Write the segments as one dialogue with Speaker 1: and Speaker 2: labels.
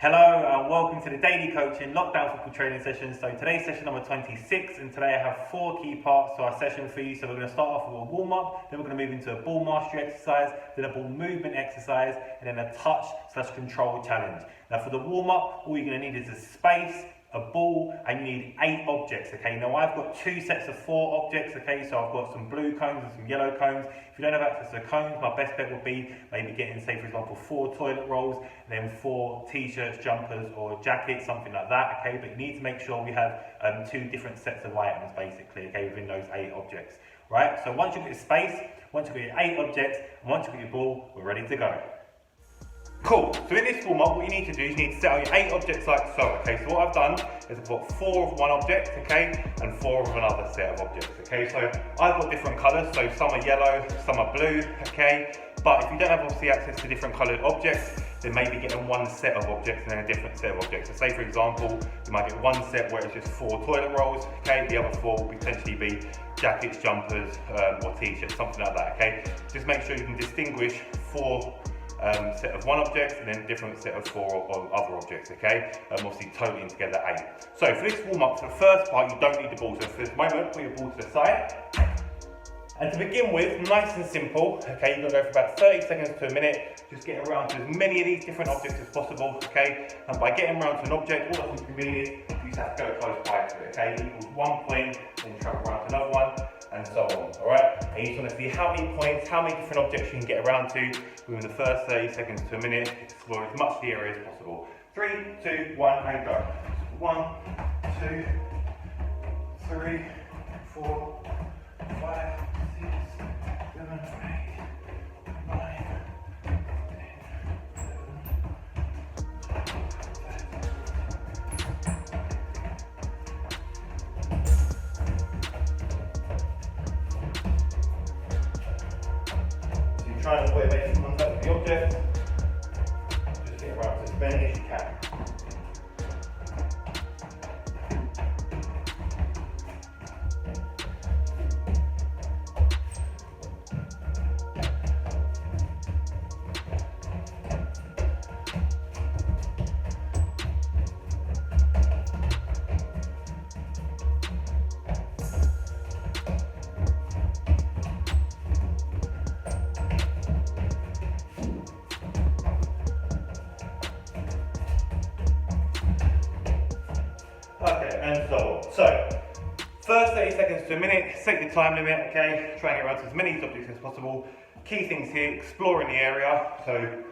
Speaker 1: Hello and welcome to the Daily Coaching Lockdown Football Training Session. So today's session number 26 and today I have 4 key parts to our session for you. So we're going to start off with a warm-up, then we're going to move into a ball mastery exercise, then a ball movement exercise, and then a touch/control challenge. Now for the warm-up, all you're going to need is a space, a ball, and you need 8 objects, okay? Now I've got 2 sets of 4 objects, okay? So I've got some blue cones and some yellow cones. If you don't have access to cones, my best bet would be maybe getting, say for example, 4 toilet rolls, and then 4 t-shirts, jumpers, or jackets, something like that, okay? But you need to make sure we have 2 different sets of items, basically, okay, within those 8 objects, right? So once you've got your space, once you've got your 8 objects, and once you've got your ball, we're ready to go. Cool, so in this warm-up, what you need to do is you need to set out your 8 objects like so, okay? So what I've done is I've got 4 of one object, okay? And 4 of another set of objects, okay? So I've got different colours, so some are yellow, some are blue, okay? But if you don't have obviously access to different coloured objects, then maybe getting 1 set of objects and then a different set of objects. So say for example, you might get 1 set where it's just 4 toilet rolls, okay? The other 4 will potentially be jackets, jumpers, or t-shirts, something like that, okay? Just make sure you can distinguish 4 set of 1 object and then a different set of 4 of other objects, okay? Obviously totaling together 8. So for this warm-up, for the first part, you don't need the ball. So for this moment, put your ball to the side. And to begin with, nice and simple, okay? You're gonna go for about 30 seconds to a minute, just getting around to as many of these different objects as possible, okay? And by getting around to an object, all that's going to mean is you just have to go close by to it, okay? Equals 1 point, then you travel around to another one, and so on, all right? And you just want to see how many points, how many different objects you can get around to within the first 30 seconds to a minute, explore as much of the area as possible. 3, 2, 1, and go. 1, 2, 3, 4, 5, 6, 7, 8, 9, 10. Try and avoid making contact with the object. Just get around to as many as you can. Okay, and so on. So, first 30 seconds to a minute, set your time limit, okay? Try and get around to as many objects as possible. Key things here, exploring the area, so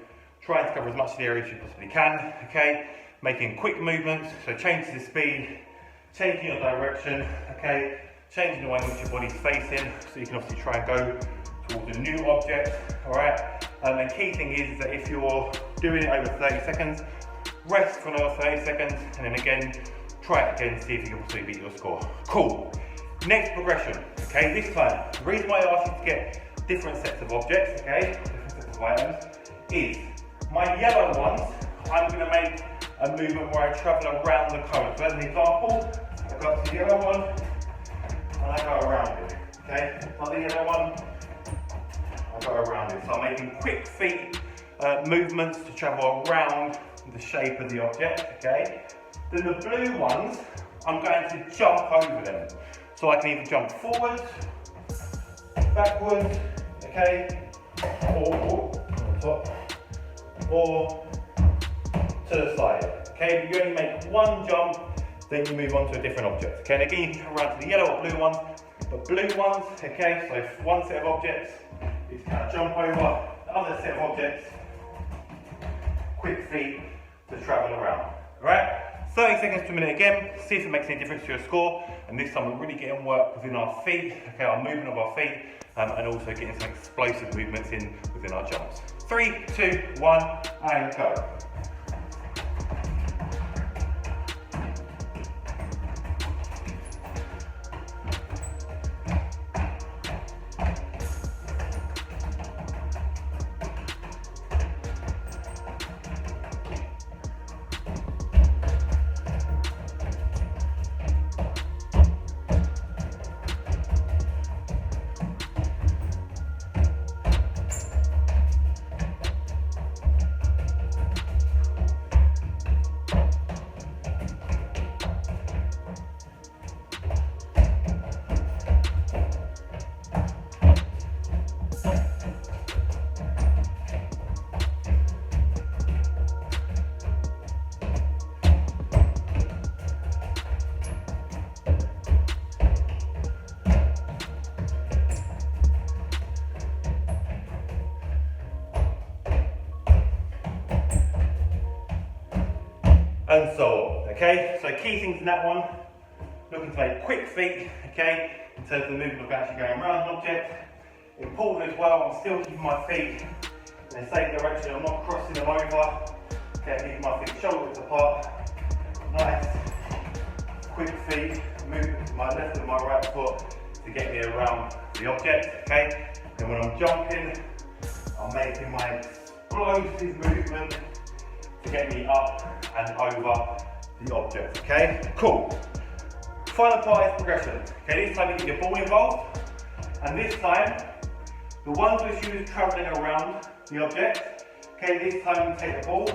Speaker 1: trying to cover as much of the area as you possibly can, okay? Making quick movements, so changing the speed, changing your direction, okay? Changing the way in which your body's facing, so you can obviously try and go towards a new object, all right? And key thing is that if you're doing it over 30 seconds, rest for another 30 seconds, and then again, try it again, see if you can possibly beat your score. Cool. Next progression, okay, this time, the reason why I asked you to get different sets of objects, okay, different sets of items, is my yellow ones, I'm going to make a movement where I travel around the cone. So as an example, I go up to the yellow one, and I go around it, okay? So the yellow one, I go around it. So I'm making quick feet movements to travel around the shape of the object, okay? Then the blue ones, I'm going to jump over them. So I can either jump forwards, backwards, okay, or on top, or to the side, okay? But you only make 1 jump, then you move on to a different object, okay? And again, you can come around to the yellow or blue ones, but blue ones, okay, so 1 set of objects is kind of jump over, the other set of objects, quick feet to travel around, all right? 30 seconds to a minute again, see if it makes any difference to your score, and this time we're really getting work within our feet, okay, our movement of our feet, and also getting some explosive movements in within our jumps. 3, 2, 1, and go. and so on, okay? So key things in that one, looking to make quick feet, okay, in terms of the movement of actually going around an object. Important as well, I'm still keeping my feet in the same direction, I'm not crossing them over, okay, keeping my feet shoulder width apart, nice, quick feet, movement to my left and my right foot to get me around the object, okay? And when I'm jumping, I'm making my explosive movement to get me up and over the object, okay? Cool. Final part is progression. Okay, this time you get your ball involved, and this time, the ones with shoes travelling around the object. Okay, this time you take the ball,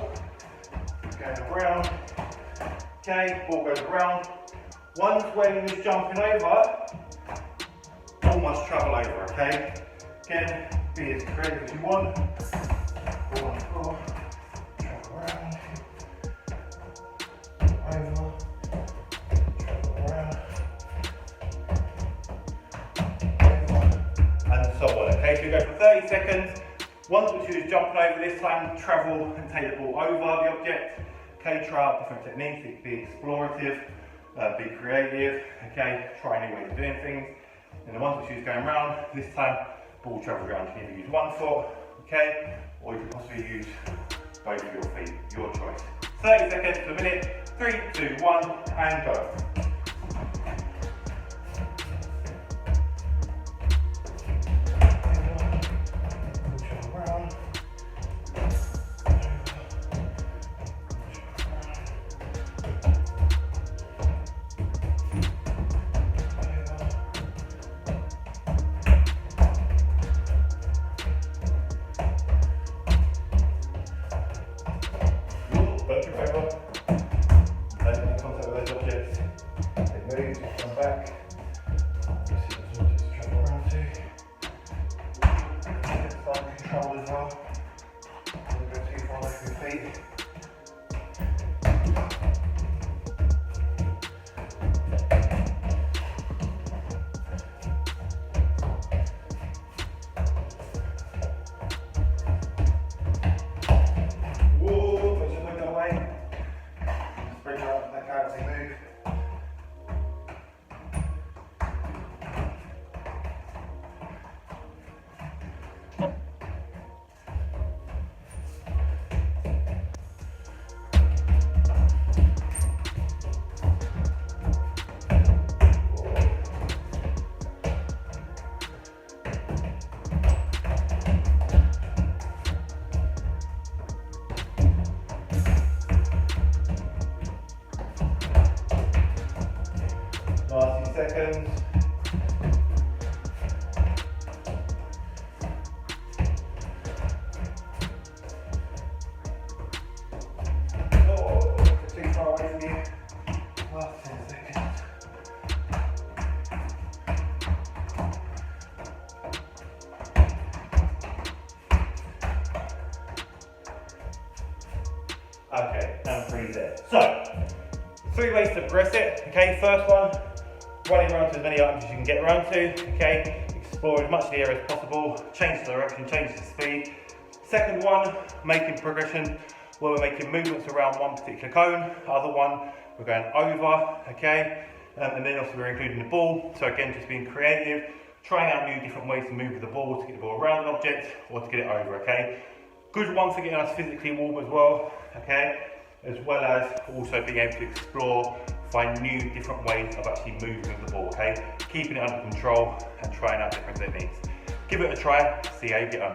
Speaker 1: going around, okay, ball goes around. Ones where you're just jumping over, ball must travel over, okay? Again, be as creative as you want. Ball on the floor, travel around, over, travel around, over, and so on, okay? So you go for 30 seconds. Once which you jumping over, this time travel and take the ball over the object. Okay, try out different techniques, it could be explorative, be creative, okay, try new ways of doing things. And the ones which is going around, this time ball travel around. You can either use one foot, okay, or you can possibly use both of your feet, your choice. 30 seconds to a minute, 3, 2, 1, and go. Last few seconds. Oh, too far away from you. Last 10 seconds. Okay, and freeze there. So, 3 ways to progress it. Okay, first one, running around to as many items as you can get around to, okay? Explore as much of the area as possible, change the direction, change the speed. Second one, making progression where we're making movements around one particular cone. Other one, we're going over, okay? And then also we're including the ball. So again, just being creative, trying out new different ways to move with the ball, to get the ball around an object or to get it over, okay? Good one for getting us physically warm as well, okay? As well as also being able to explore, find new different ways of actually moving with the ball, okay? Keeping it under control and trying out different techniques. Give it a try, see how you get on.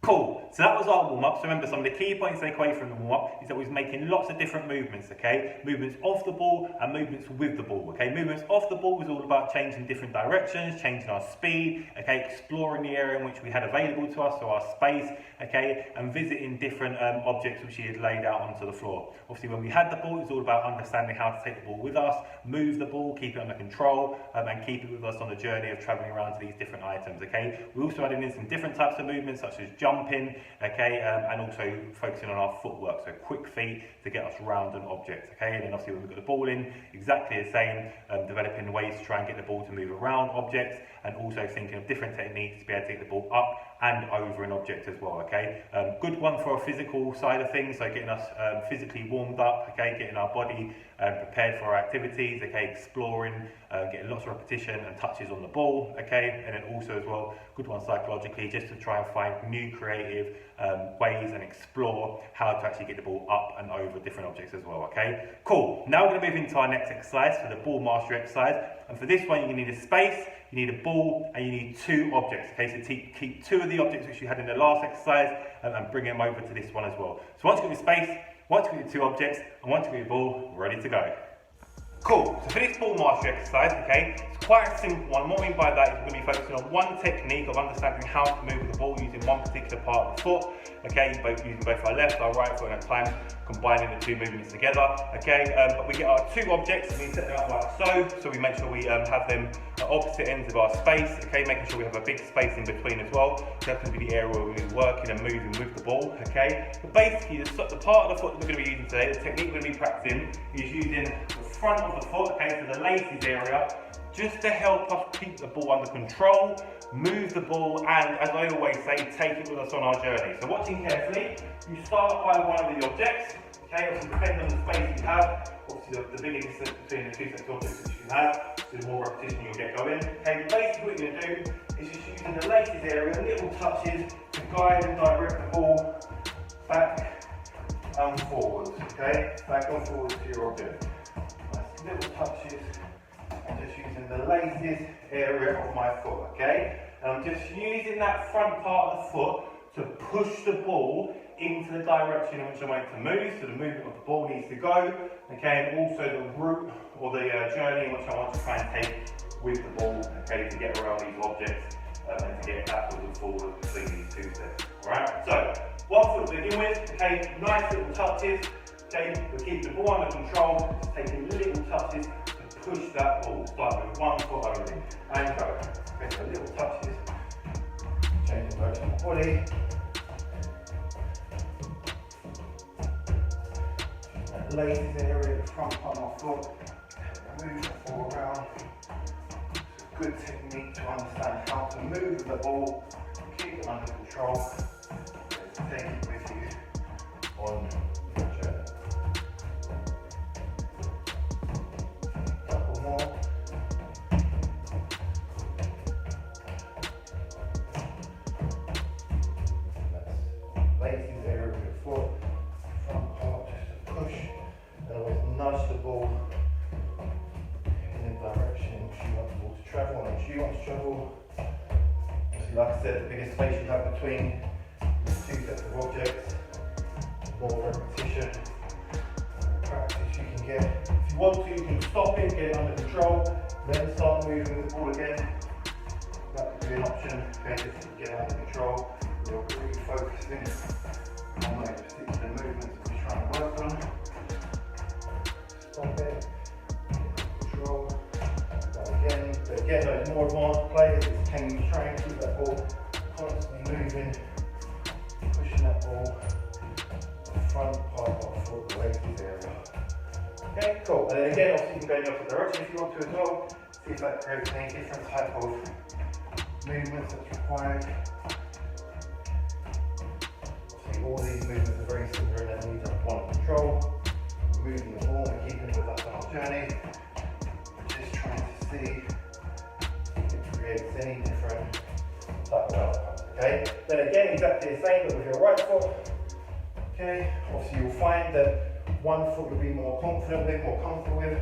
Speaker 1: Cool, so that was our warm-up. So remember, some of the key points to take away from the warm-up is that we was making lots of different movements, okay? Movements off the ball and movements with the ball, okay? Movements off the ball was all about changing different directions, changing our speed, okay? Exploring the area in which we had available to us, so our space, okay? And visiting different objects which he had laid out onto the floor. Obviously, when we had the ball, it was all about understanding how to take the ball with us, move the ball, keep it under control, and keep it with us on the journey of traveling around to these different items, okay? We also added in some different types of movements, such as jumping, okay, and also focusing on our footwork, so quick feet to get us around an object, okay? And then obviously when we got the ball in, exactly the same, developing ways to try and get the ball to move around objects, and also thinking of different techniques to be able to get the ball up and over an object as well, okay? Good one for a physical side of things, so getting us physically warmed up, okay, getting our body prepared for our activities, okay, exploring, getting lots of repetition and touches on the ball, okay, and then also as well, good one psychologically, just to try and find new creative ways and explore how to actually get the ball up and over different objects as well, okay? Cool, now we're going to move into our next exercise for the ball mastery exercise, and for this one you're going to need a space, you need a ball, and you need 2 objects, okay? So keep 2 of the objects which you had in the last exercise and bring them over to this one as well. So once you've got your space, once you've got your 2 objects, and once you've got your ball, we're ready to go. Cool, so for this ball mastery exercise, okay, it's quite a simple one. What I mean by that is we're going to be focusing on one technique of understanding how to move the ball using one particular part of the foot, okay, using both our left, our right foot, and at times combining the 2 movements together, okay, but we get our 2 objects and we set them up like so we make sure we have them at opposite ends of our space, okay, making sure we have a big space in between as well. So that's going to be the area where we're going to be working and moving with the ball, okay. But basically, the part of the foot that we're going to be using today, the technique we're going to be practicing, is using the front of the foot, okay, so the laces area, just to help us keep the ball under control, move the ball, and as I always say, take it with us on our journey. So watching carefully, you start by one of the objects, okay, obviously depending on the space you have, obviously the bigger distance between the 2 sets of objects that you can have, so the more repetition you'll get going. Okay, basically what you're going to do is just using the laces area, little touches, to guide and direct the ball back and forwards, okay, back and forwards to your object. Nice little touches. I'm just using the laces area of my foot, okay? And I'm just using that front part of the foot to push the ball into the direction in which I want it to move, so the movement of the ball needs to go, okay, and also the route or the journey in which I want to try and take with the ball, okay, to get around these objects and to get backwards and forward between these 2 steps, alright? So, one foot to begin with, okay, nice little touches, okay, we'll keep the ball under control, just taking little touches, push that ball, start with 1 foot only, and go. Okay, so little touches, change the direction of the body. That laces area, the front part of my foot, move the ball around. It's a good technique to understand how to move the ball, keep it under control, take it with you on your journey. More. That's laces area of your foot, front part just to push, and always nudge the ball in the direction in which you want the ball to travel, and which you want to travel. Obviously, like I said, the bigger space you have between the 2 sets of objects, the more repetition and practice you can get. If you want to, you can stop it, get it under control, then start moving the ball again. That could be an option, okay, just to get it under control. You're really focusing on those particular movements that you're trying to work on. Stop it, get under control, go again. But again, those more advanced players, can you try and keep that ball constantly moving, pushing that ball the front part of the foot, the laces area. Okay, cool. And then again, obviously you can go in the opposite direction if you want to as well. See if that creates any different type of movements that's required. Obviously all these movements are very similar in that we need to have one control. Moving the ball and keeping it with us on our journey. Just trying to see if it creates any different type of outcomes. Okay? Then again, exactly the same but with your right foot. Okay, obviously you'll find that one foot you'll be more confident with, more comfortable with.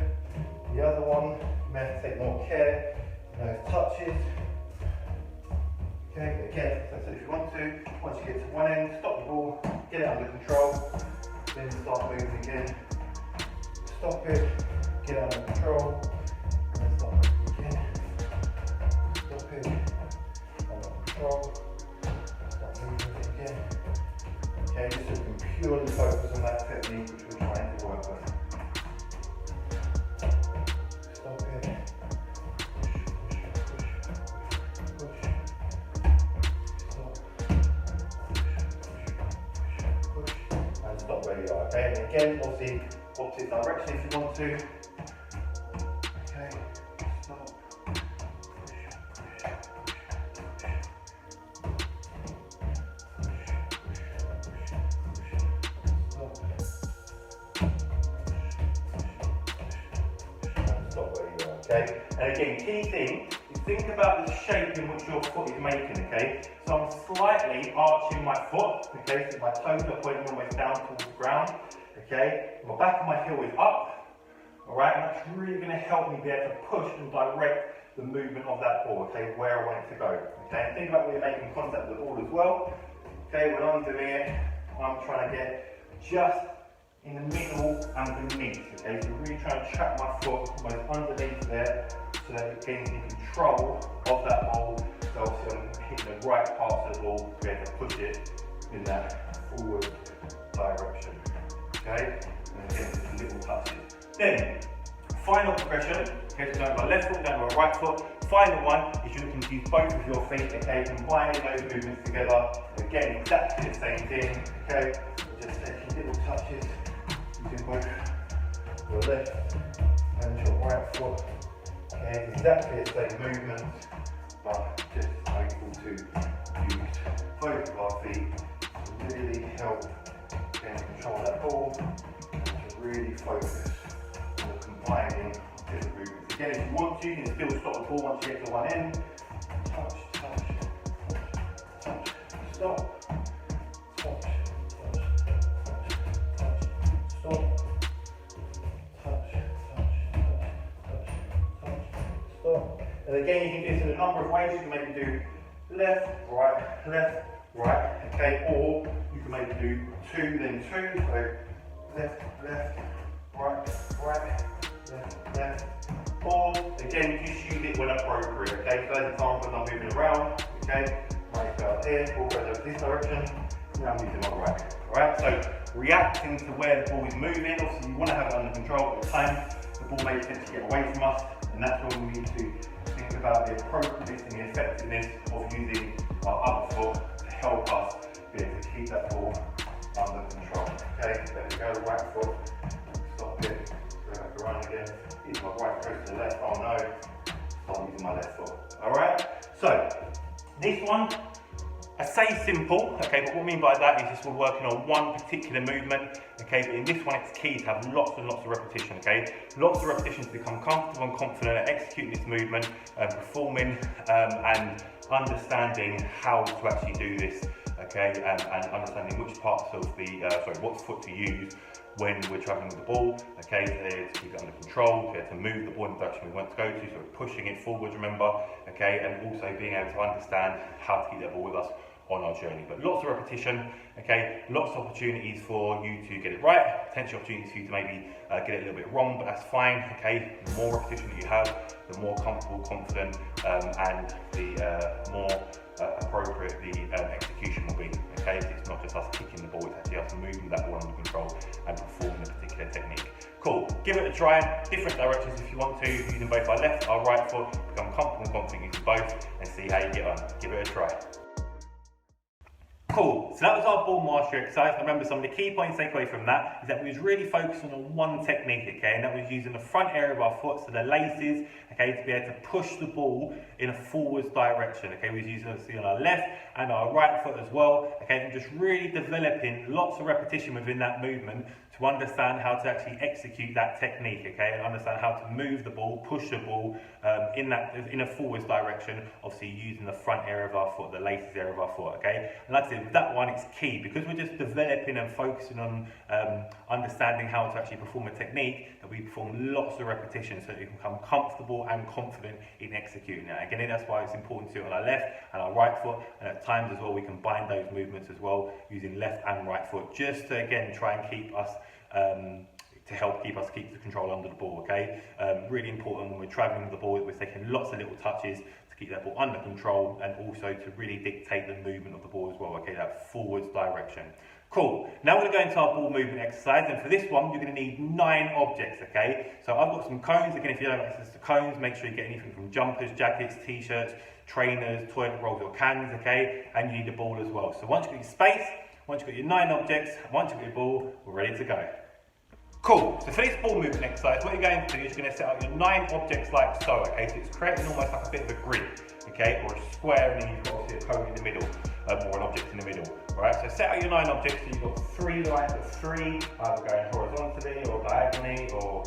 Speaker 1: The other one, you may have to take more care in those touches. Okay, again, so if you want to, once you get to one end, stop the ball, get it under control, then start moving again. Stop it, get it under control, and then start moving again. Stop it, under control, start moving it again. Okay, just so we can purely focus on that technique which we're trying to work with. Stop it. Push, push, push, push. Stop. Push, and stop where you are. Okay, and again, obviously, opposite direction if you want to. Okay, stop. Push, push, push, push. okay? And again, key thing is think about the shape in which your foot is making, okay? So I'm slightly arching my foot, okay? So my toes are pointing almost down towards the ground, okay? My back of my heel is up, all right? And that's really gonna help me be able to push and direct the movement of that ball, okay? Where I want it to go, okay? And think about when you're making contact with the ball as well, okay? When I'm doing it, I'm trying to get just in the middle and beneath, okay? So really try and trap my foot almost underneath there so that it gains the control of that ball. So obviously I'm hitting the right parts of the ball to be able to push it in that forward direction, okay? And again, just little touches. Then, final progression, okay, so going to my left foot, going to my right foot. Final one is you're looking to use both of your feet, okay? Combining those movements together. Again, exactly the same thing, okay? Just taking little touches. Using both your left and your right foot. Okay, exactly the same movement, but just able to use both of our feet to really help control that ball and to really focus on the combining different movements. Again, if you want to, you can still stop the ball once you get to one end. Touch, touch, touch, touch, stop, touch. Stop, touch, touch, touch, touch, touch, stop. And again, you can do this in a number of ways. You can maybe do left, right, okay? Or you can maybe do 2, then 2. So left, right, left. Or again, just use it when appropriate, okay? So as example, when I'm moving around, okay? Right, go out here, ball goes over this direction. Now I'm using my right. Alright, so reacting to where the ball is moving, obviously you want to have it under control at the time. The ball may potentially get away from us, and that's when we need to think about the appropriateness and the effectiveness of using our other foot to help us be able to keep that ball under control. Okay, there we go, right foot, stop it, go back around again, use my right foot to the left, oh no, start using my left foot. Alright, so this one, I say simple, okay, but what I mean by that is just we're working on one particular movement, okay, but in this one it's key to have lots and lots of repetition, okay? Lots of repetition to become comfortable and confident at executing this movement, performing and understanding how to actually do this, okay, and understanding which parts of the, what foot to use when we're travelling with the ball, okay, to keep it under control, to move the ball in the direction we want to go to, so we're pushing it forwards, remember, okay, and also being able to understand how to keep that ball with us on our journey. But lots of repetition, okay, lots of opportunities for you to get it right, potential opportunities for you to maybe get it a little bit wrong, but that's fine, okay. The more repetition that you have, the more comfortable, confident, and the more appropriate the execution will be, okay. It's not just us kicking the ball, it's actually us moving that ball under control and performing a particular technique. Cool, give it a try, different directions if you want to, using both our left, our right foot, become comfortable and confident using both, and see how you get on. Give it a try. Cool, so that was our ball mastery exercise. Remember, some of the key points to take away from that is that we was really focusing on one technique, okay, and that was using the front area of our foot, so the laces, okay, to be able to push the ball in a forwards direction, okay. We was using obviously on our left and our right foot as well, okay, and just really developing lots of repetition within that movement to understand how to actually execute that technique, okay, and understand how to move the ball, push the ball in a forwards direction, obviously using the front area of our foot, the laces area of our foot, okay. And like I said, with that one, it's key because we're just developing and focusing on understanding how to actually perform a technique, that we perform lots of repetitions so that you can become comfortable and confident in executing it. Again, that's why it's important to do it on our left and our right foot, and at times as well we combine those movements as well using left and right foot, just to again try and keep us to help keep the control under the ball, okay? Really important when we're travelling with the ball, we're taking lots of little touches to keep that ball under control and also to really dictate the movement of the ball as well, okay? That forwards direction. Cool, now we're going to go into our ball movement exercise, and for this one you're going to need 9 objects, okay? So I've got some cones. Again, if you don't have access to cones, make sure you get anything from jumpers, jackets, t-shirts, trainers, toilet rolls or cans, okay? And you need a ball as well. So once you've got your space, once you've got your 9 objects, once you've got your ball, we're ready to go. Cool, so for this ball movement exercise, what you're going to do is you're going to set up your 9 objects like so, okay? So it's creating almost like a bit of a grid, okay? Or a square, and then you've got obviously a cone in the middle, or an object in the middle, right? So set out your 9 objects, so you've got 3 lines of 3, either going horizontally or diagonally or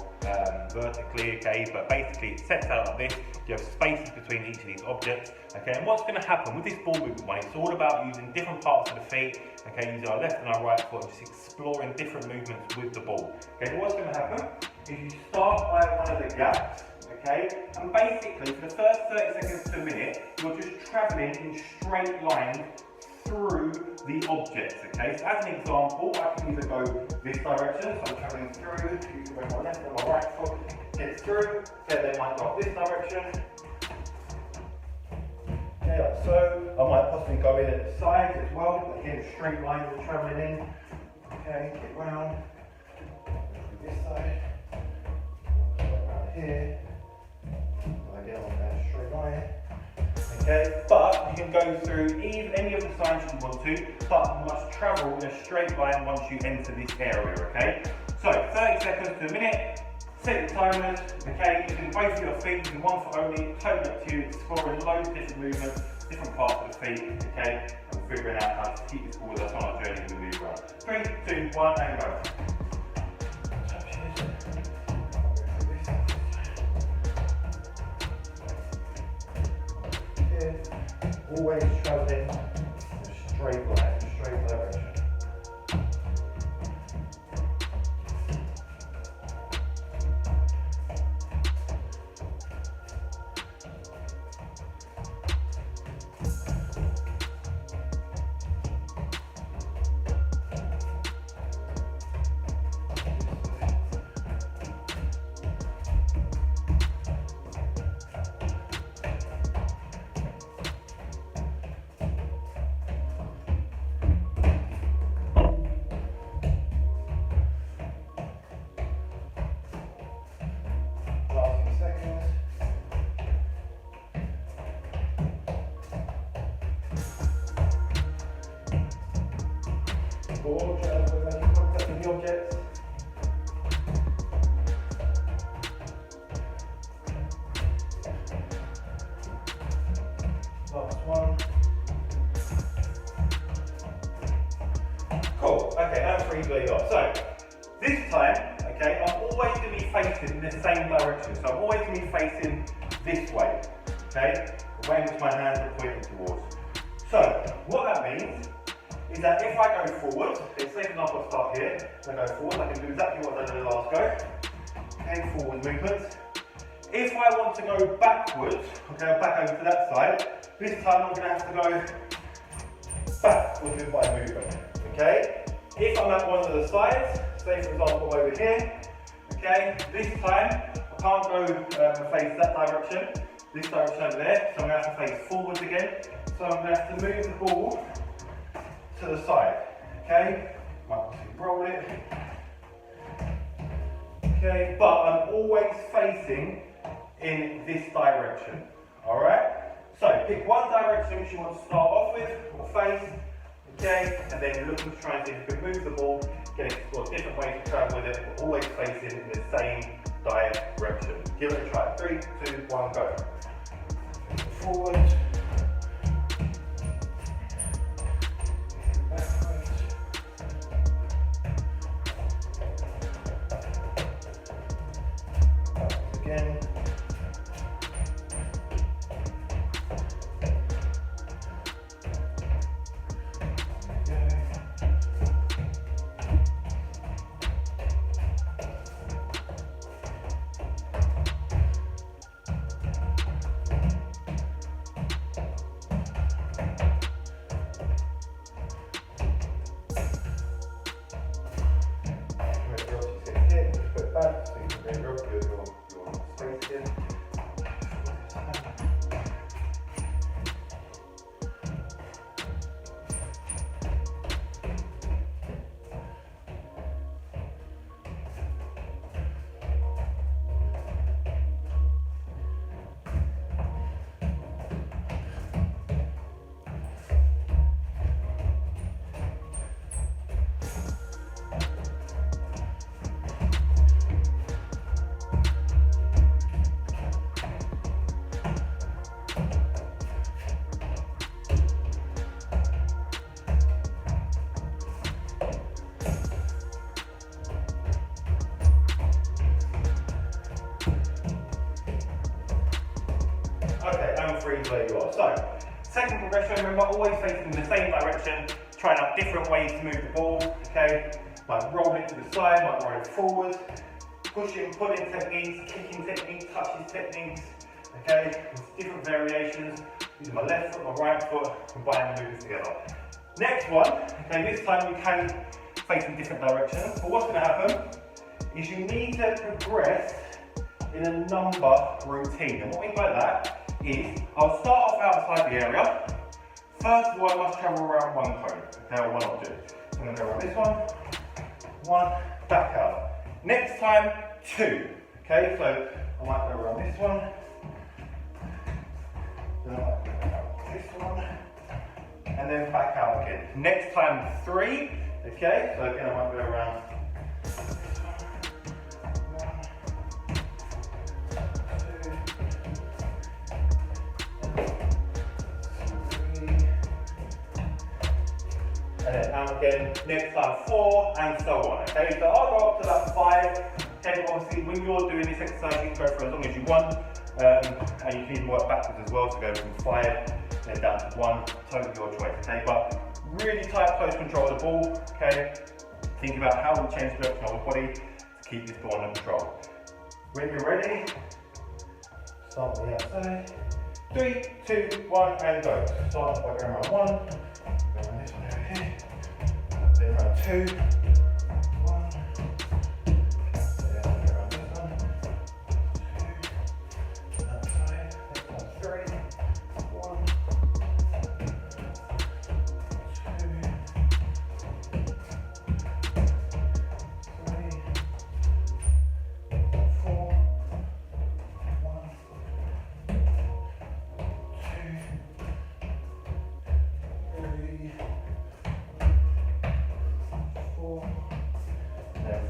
Speaker 1: vertically, okay, but basically it sets out like this. You have spaces between each of these objects, okay, and what's going to happen with this ball movement one, it's all about using different parts of the feet, okay, using our left and our right foot, and just exploring different movements with the ball. Okay, but what's going to happen is you start by one of the gaps, okay, and basically for the first 30 seconds to a minute, you're just travelling in straight lines through the objects, okay? So as an example, I can either go this direction, so I'm travelling through, using my left and my right foot, get through, so then I might go this direction, okay, like so. I might possibly go in at the side as well, but again, straight lines are travelling in, okay, get round, this side, around here, again on that straight line. Okay, but you can go through any of the signs you want to, but you must travel in a straight line once you enter this area, okay? So, 30 seconds to a minute, set your timers, okay? Using both of your feet, using one foot only, totally up to you, exploring loads of different movements, different parts of the feet, okay? And figuring out how to keep this ball with us on our journey as we move around. 3, 2, 1, and go. Always travelling in a straight line, straight direction. Ball, try to make contact with the objects. Last one. Cool. Okay, and 3 where you are. So, this time, okay, I'm always going to be facing in the same direction. So I'm always going to be facing this way, okay? The way in which my hands are pointing towards. So, what that means is that if I go forward, okay, say for example I start here, I go forward, I can do exactly what I did in the last go. Okay, forward movement. If I want to go backwards, okay, back over to that side, this time I'm going to have to go backwards with my movement, okay? If I'm at one of the sides, say for example over here, okay, this time I can't go face that direction, this direction over there, so I'm going to have to face forwards again. So I'm going to have to move the ball to the side, okay? Might roll it. Okay, but I'm always facing in this direction, alright? So pick one direction which you want to start off with, or face, okay? And then looking to try and see if you can move the ball, get explore different ways to travel with it, but always facing in the same direction. Give it a try. 3, 2, 1, go. Forward. Again. Back so you can then drop your space freeze where you are. So, second progression, remember, always facing in the same direction, trying out different ways to move the ball, okay? Might roll it to the side, might roll it forward, pushing, pulling techniques, kicking techniques, touches techniques, okay? With different variations, using my left foot, my right foot, combining the movements together. Next one, okay, this time we can face in different directions, but what's gonna happen is you need to progress in a number routine. And what I mean by that is, I'll start off outside the area. First of all, I must travel around one cone, okay, or one object. So I'm gonna go around this one, back out. Next time, two, okay? So I might go around this one, then I might go around this one, and then back out again. Next time, three, okay? So again, I might go around again, next time 4, and so on, okay? So I'll go up to that 5, okay? Obviously, when you're doing this exercise, you can go for as long as you want, and you can even work backwards as well, to go from 5, then down to 1, totally your choice, okay? But really tight, close control of the ball, okay? Think about how we change the direction of the body to keep this ball under control. When you're ready, start on the outside. 3, 2, 1, and go. Start by going around 1, go around this one over here. Then around 2, 1, then around this one, 2, outside, next one 3, 1,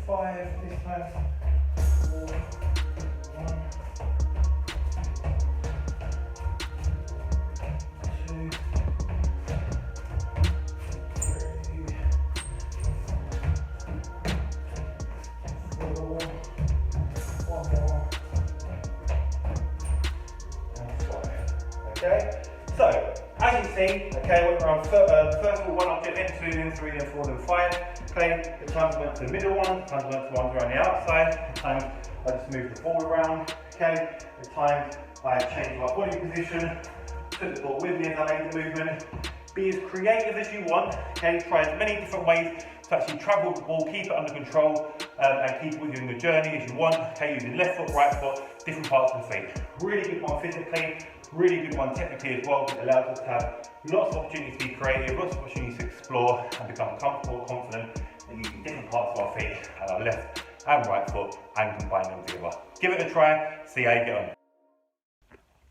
Speaker 1: 5 this time, 4, 1, 2, 3, 4, 1 more, and 5. Okay, so as you see, okay, went around first of all 1 object, then 2, then 3, then 4, then 5. Okay, at times I went to the middle one, at times I went to ones around the outside, at times I just moved the ball around, okay, at times I changed my body position, took the ball with me as I made the movement. Be as creative as you want, okay, try as many different ways to actually travel the ball, keep it under control, and keep it with you in the journey as you want, okay, using left foot, right foot, different parts of the feet. Really good one physically, really good one technically as well, because it allows us to have lots of opportunities to be creative, lots of opportunities to explore and become comfortable, confident, and using different parts of our feet and our left and right foot and combine them together. Give it a try, see how you get on.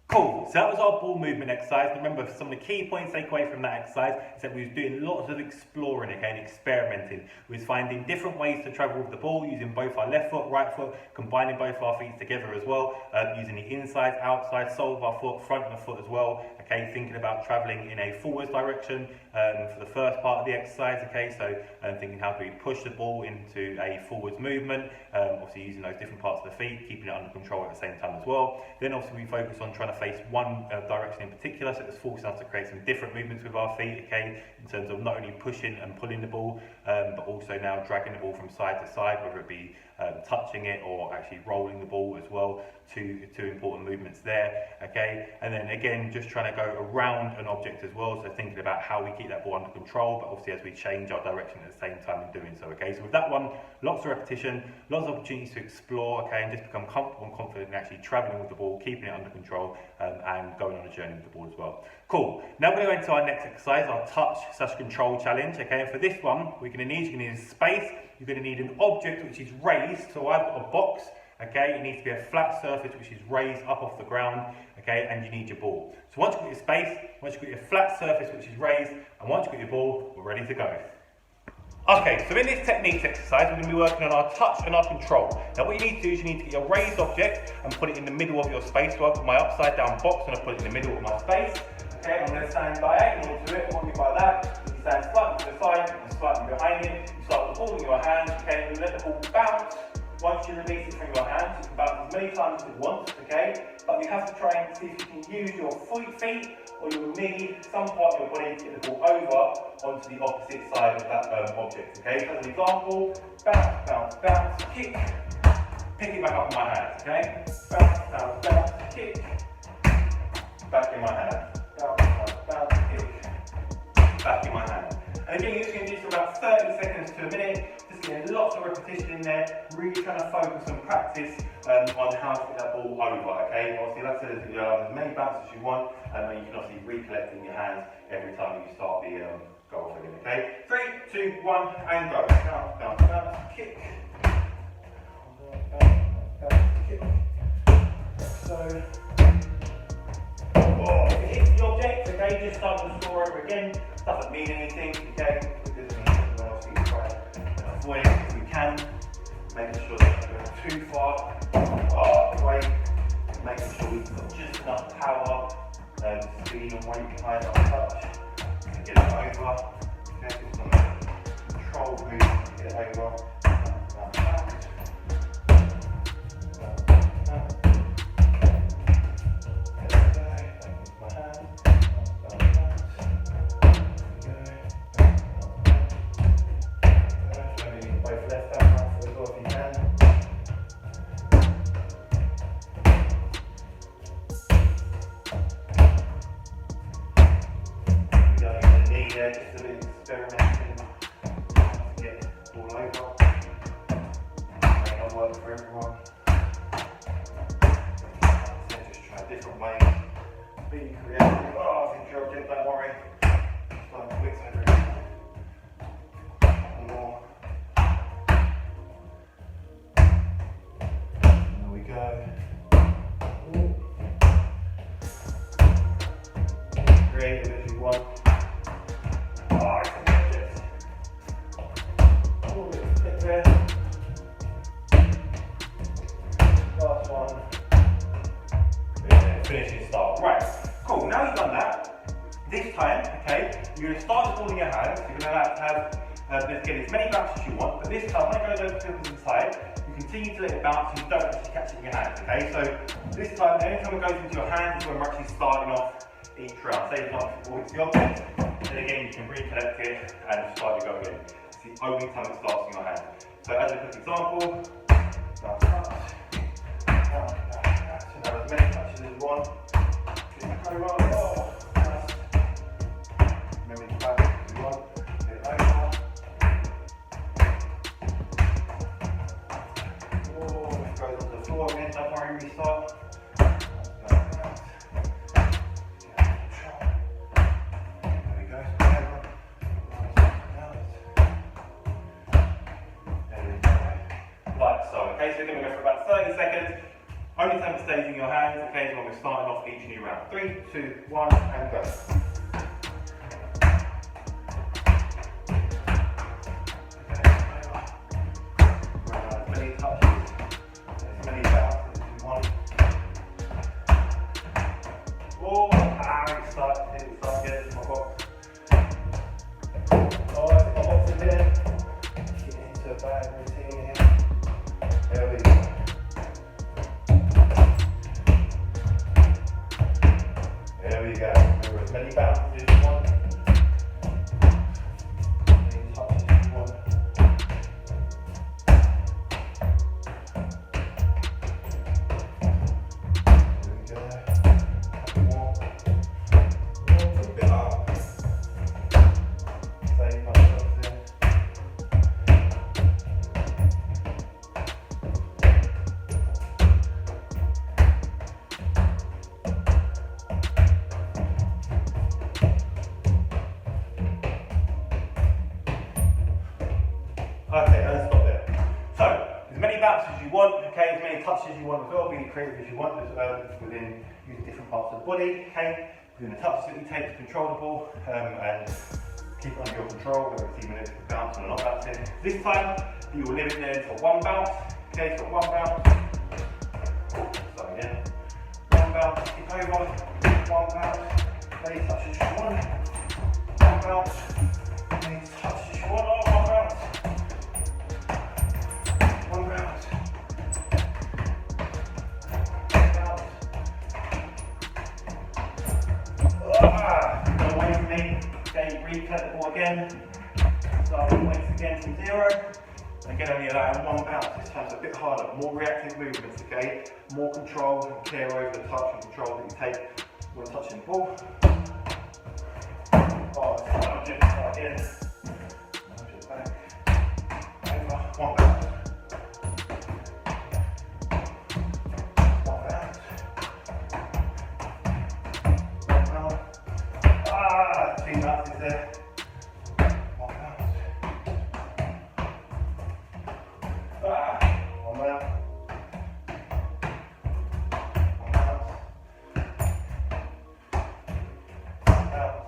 Speaker 1: Cool, so that was our ball movement exercise. Remember, some of the key points to take away from that exercise is that we was doing lots of exploring again, experimenting. We was finding different ways to travel with the ball, using both our left foot, right foot, combining both our feet together as well, using the inside, outside, sole of our foot, front of the foot as well. Okay, thinking about travelling in a forwards direction for the first part of the exercise. Okay, so thinking how do we push the ball into a forwards movement, obviously using those different parts of the feet, keeping it under control at the same time as well. Then obviously we focus on trying to face one direction in particular, so it's forcing us to create some different movements with our feet, okay, in terms of not only pushing and pulling the ball, but also now dragging the ball from side to side, whether it be touching it or actually rolling the ball as well. Two important movements there, okay, and then again just trying to go around an object as well, so thinking about how we keep that ball under control, but obviously as we change our direction at the same time in doing so. Okay, so with that one, lots of repetition, lots of opportunities to explore, okay, and just become comfortable and confident in actually traveling with the ball, keeping it under control, and going on a journey with the ball as well. Cool, now we're going to go into our next exercise, our touch/control challenge. Okay, and for this one you're going to need space, you're going to need an object which is raised, so I've got a box. Okay, it needs to be a flat surface which is raised up off the ground, okay, and you need your ball. So once you've got your space, once you've got your flat surface which is raised, and once you've got your ball, we're ready to go. Okay, so in this techniques exercise, we're going to be working on our touch and our control. Now what you need to do is you need to get your raised object and put it in the middle of your space. So I've got my upside down box and I put it in the middle of my space. Okay, I'm going to stand diagonal to it. What do I mean by that? You stand slightly to the side and slightly behind it. You start with the ball in your hand, okay, and let the ball bounce Once you release it from your hands, you can bounce as many times as you want, okay? But you have to try and see if you can use your feet or your knee, some part of your body to get the ball over onto the opposite side of that object, okay? So as an example, bounce, bounce, bounce, kick, pick it back up in my hands, okay? Bounce, bounce, bounce, kick, back in my hand. Bounce, bounce, bounce, kick, back in my hand. And again, you're just going to do this for about 30 seconds to a minute, just getting lots of repetition in there, really trying to focus and practice on how to get that ball over, okay? Obviously, like I said, you have as many bounces as you want, and then you can obviously recollect in your hands every time you start the goal again, okay? 3, 2, 1, and go. Bounce, bounce, bounce, kick. Bounce, bounce, kick. So, if it hits the object, okay, just start the score over again. Doesn't mean anything, okay? It doesn't mean anything. Obviously, try and avoid it if we can. Making sure that we don't go too far away. Making sure we've got just enough power, speed and weight behind our touch to get it over. Okay, just on a controlled movement to get it over. Yeah, just a bit experimenting to get it all over. May not work for everyone. So just try different ways. Be creative. Oh, I think your object, don't worry. Just like wicks over it. One more. There we go. Ooh. Creative as you want. Last one. Finishing start. Right, cool. Now you've done that, this time, okay, you're going to start the ball in your hands. You're going to have let's get as many bounces as you want, but this time, when it goes over to the side, you continue to let it bounce and you don't actually catch it in your hands, okay? So this time, anytime it goes into your hands is when we're actually starting off each round. Say it's not towards the object, and again you can recollect it and start to go again. It's the only time it starts in your hand. So as a quick example, bounce, bounce, bounce, bounce. So now as many touches as you want. Just go roll, oh, nice. Remember to bounce as you want. Get it over. Oh, it goes onto the floor again, don't worry, restart. Okay, so we're going to go for about 30 seconds. Only time it stays in your hands, okay, so we're starting off each new round. 3, 2, 1, and go. As many touches, as many bounces as you want. Oh, start getting into my box. Oh, I think my box is here. Get into a bad routine here. There we go. There we go. Remember as many bounces as you want. As many touches as you want. There we go. A bit more. A bit up. Save myself there. Okay, let's stop there. So, as many bounces as you want, okay, as many touches as you want as well, be creative as you want, within using different parts of the body, okay, within the touches that you take to control the ball, and keep it under your control, whether it's even if it's bouncing or not bouncing. This time, you will limit there to one bounce, okay, so one bounce, start again, one bounce, kick over, one bounce, many touches as you want, one bounce, many touches as you want, oh, one bounce. One bounce. again, start the points again from 0. Again, only allowing 1 bounce. This time's a bit harder, more reactive movements, okay? More control and care over the touch and control that you take when touching the ball. Oh, start again. Back. Over, 1 bounce. 1 bounce. 1 bounce. 2 bounces there. 1 bounce. 1 bounce. 1 bounce. 1 bounce.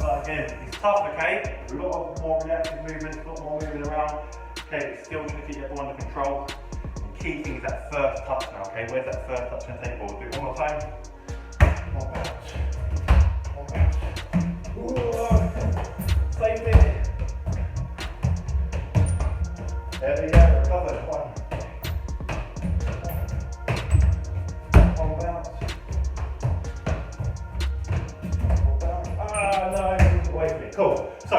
Speaker 1: So again, it's tough, okay? A lot of more reactive movements, a lot more moving around. Okay, but still trying to keep everyone under control. The key thing is that first touch now, okay? Where's that first touch going to take ball? Do it one more time. 1 bounce. 1 bounce. Ooh, same thing. There we go, recovered. 1. 1 bounce. 1 bounce. No, it's away from me. Cool. So,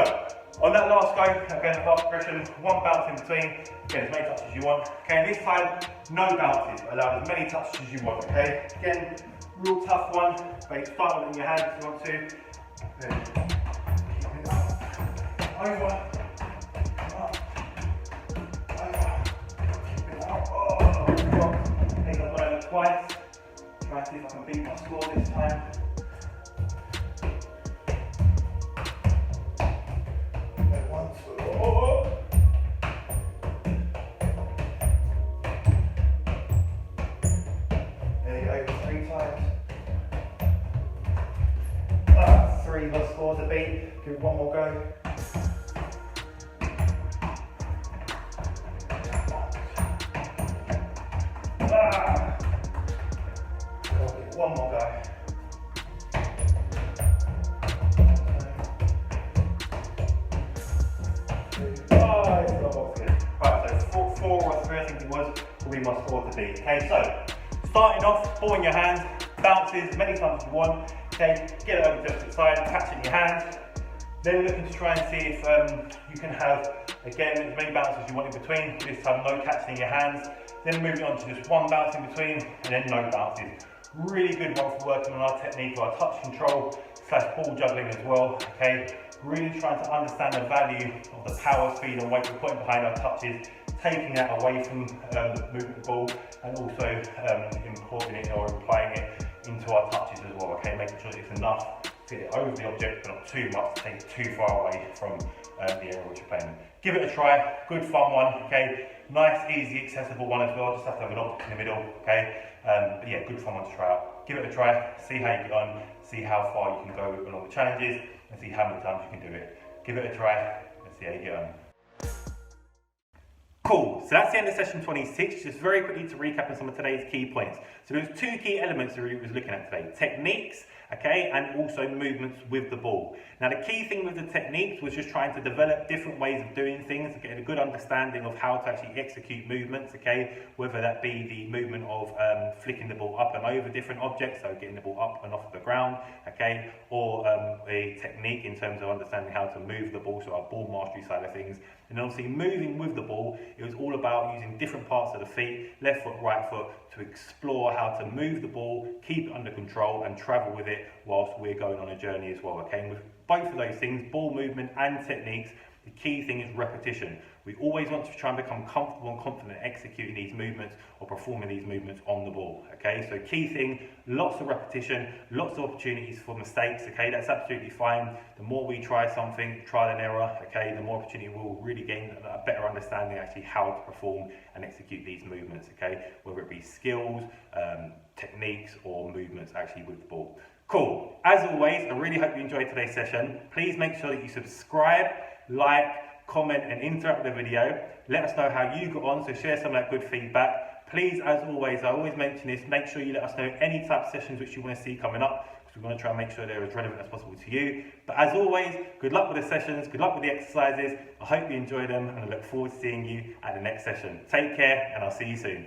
Speaker 1: on that last go, again, the last progression, 1 bounce in between. Again, as many touches as you want. Okay, and this time, no bounces. Allow as many touches as you want, okay? Again, real tough one, but you start with it in your hand if you want to. Then keep it up. Over. Up. Over. Keep it up. Oh, God. I think I've got it twice. Try and see if I can beat my score this time. Okay, 1, 2. Oh. There you go, 3 times. 3 the score to beat. Give it 1 more go. Okay, 1 more go. Right, so 4 or 3 I think it was, will be my score to beat. Okay, so starting off, ball in your hand, bounces as many times as you want. Okay, get it over just to the side, catch it in your hand. Then looking to try and see if you can have, again, as many bounces as you want in between. This time, no catching in your hands. Then moving on to just 1 bounce in between, and then no bounces. Really good one for working on our technique, our touch control / ball juggling as well. Okay, really trying to understand the value of the power, speed, and weight we're putting behind our touches, taking that away from the movement of the ball, and also importing it or applying it into our touches as well. Okay, making sure that it's enough to get it over the object, but not too much to take it too far away from the area which you're playing. Give it a try, good fun one. Okay, nice, easy, accessible one as well. Just have to have an object in the middle. Okay, but yeah, good fun one to try out. Give it a try, see how you get on, see how far you can go along the challenges, and see how many times you can do it. Give it a try and see how you get on. Cool, so that's the end of session 26. Just very quickly to recap on some of today's key points. So there's 2 key elements that we was looking at today. Techniques, okay, and also movements with the ball. Now the key thing with the techniques was just trying to develop different ways of doing things, getting a good understanding of how to actually execute movements, okay, whether that be the movement of flicking the ball up and over different objects, so getting the ball up and off the ground, okay, or a technique in terms of understanding how to move the ball, so our ball mastery side of things. And obviously moving with the ball, it was all about using different parts of the feet, left foot, right foot, to explore how to move the ball, keep it under control and travel with it whilst we're going on a journey as well, okay? And with both of those things, ball movement and techniques, the key thing is repetition. We always want to try and become comfortable and confident executing these movements or performing these movements on the ball, okay? So key thing, lots of repetition, lots of opportunities for mistakes, okay? That's absolutely fine. The more we try something, trial and error, okay, the more opportunity we'll really gain a better understanding actually how to perform and execute these movements, okay? Whether it be skills, techniques or movements actually with the ball. Cool. As always, I really hope you enjoyed today's session. Please make sure that you subscribe, like, comment and interact with the video. Let us know how you got on, so share some of that good feedback. Please, as always, I always mention this, make sure you let us know any type of sessions which you want to see coming up, because we want to try and make sure they're as relevant as possible to you. But as always, good luck with the sessions, good luck with the exercises. I hope you enjoy them and I look forward to seeing you at the next session. Take care and I'll see you soon.